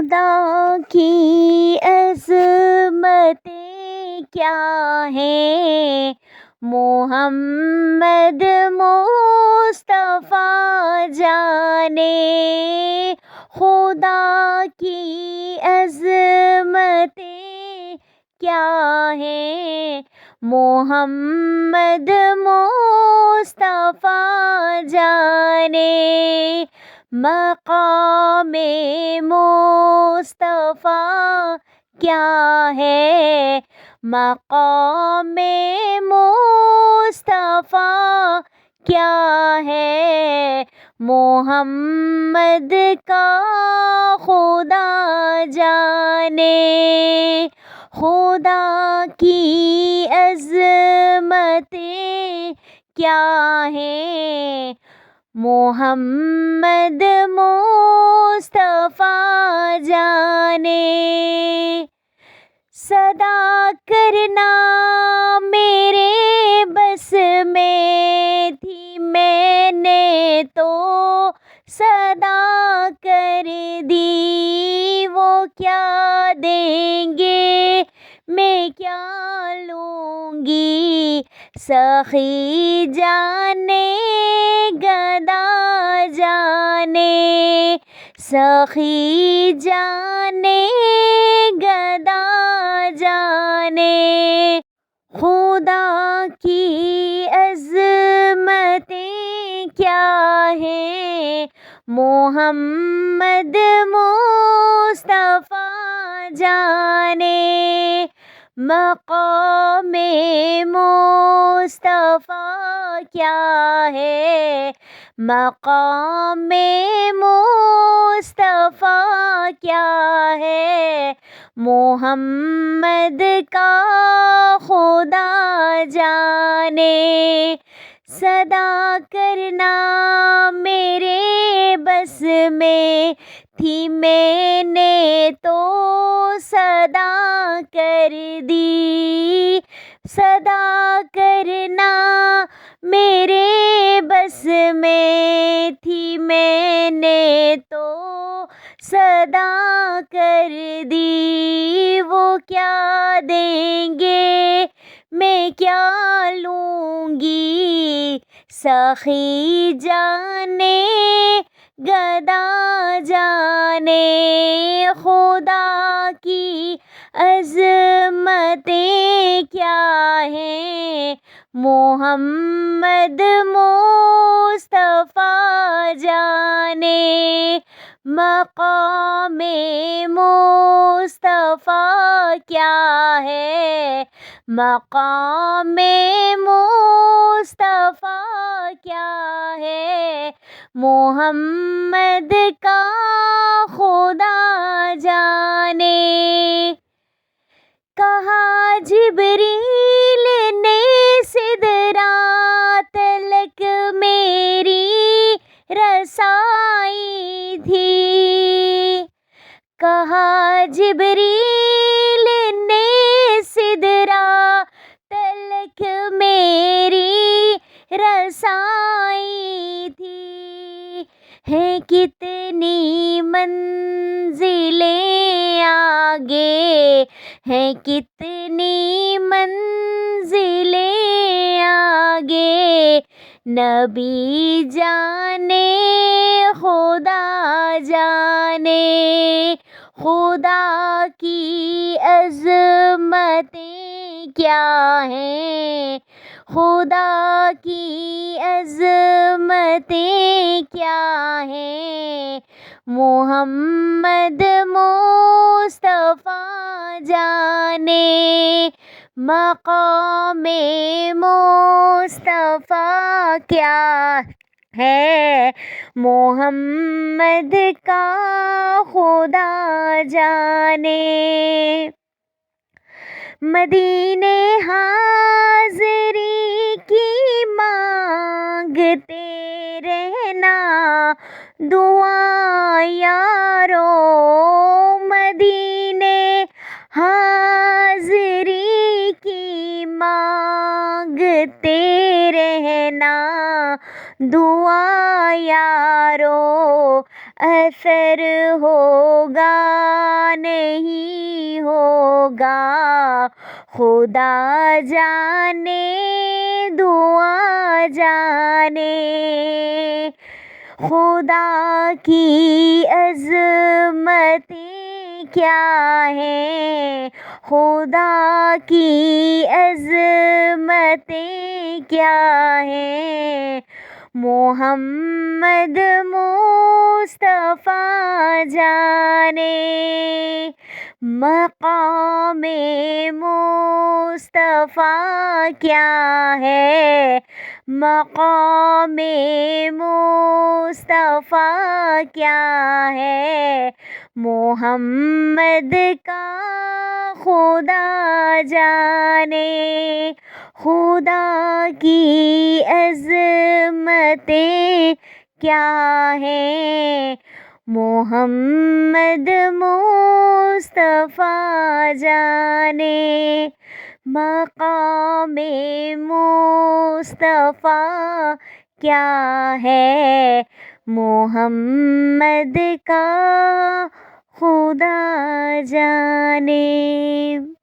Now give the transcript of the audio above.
خدا کی عظمتیں کیا ہیں، محمد مصطفیٰ جانے. خدا کی عظمتیں کیا ہیں، محمد مصطفیٰ جانے. مقام مصطفیٰ کیا ہے، مقام مصطفیٰ کیا ہے، محمد کا خدا جانے. خدا کی عظمتیں کیا ہیں، محمد مصطفیٰ جانے. صدا کرنا میرے بس میں تھی، میں نے تو صدا کر دی. وہ کیا دیں گے میں کیا لوں گی، سخی جانے گدا جانے، سخی جانے گدا جانے. خدا کی عظمتیں کیا ہیں، محمد مصطفیٰ جانے. مقام مصطفیٰ کیا ہے، مقام مصطفیٰ کیا ہے، محمد کا خدا جانے. صدا کرنا میرے بس میں تھی، میں نے تو صدا کر دی. صدا کرنا میرے بس میں تھی، میں نے تو صدا کر دی. وہ کیا دیں گے میں کیا لوں گی، سخی جانے گدا جانے. خدا کی عظمتیں کیا ہیں، محمد مصطفیٰ جانے. مقام مصطفیٰ کیا ہے، مقام مصطفیٰ کیا ہے، محمد کا خدا جانے. کہا جبریل نے سدرات تلک میری رسائی تھی. کہا جبریل نے سدرات تلک میری رسائی تھی. ہے کتنی منزلیں آگے، ہے کتنی منزلیں آگے، نبی جانے خدا جانے. خدا کی عظمتیں کیا ہیں، خدا کی عظمتیں کیا ہیں، محمد مصطفیٰ جانے. مقام مصطفیٰ کیا ہے، محمد کا خدا جانے. مدینے حاضری کی مانگتے رہنا دعا یارو. مدینے حاضری کی مانگتے رہنا دعا یارو. اثر ہوگا ہوگا خدا جانے دعا جانے خدا کی عظمتیں کیا ہیں خدا کی عظمتیں کیا ہیں محمد مصطفیٰ جانے مقام مصطفیٰ کیا ہے مقام مصطفیٰ کیا ہے محمد کا خدا جانے خدا کی عظمتیں کیا ہیں محمد مصطفیٰ جانے مقام مصطفیٰ کیا ہے محمد کا خدا جانے.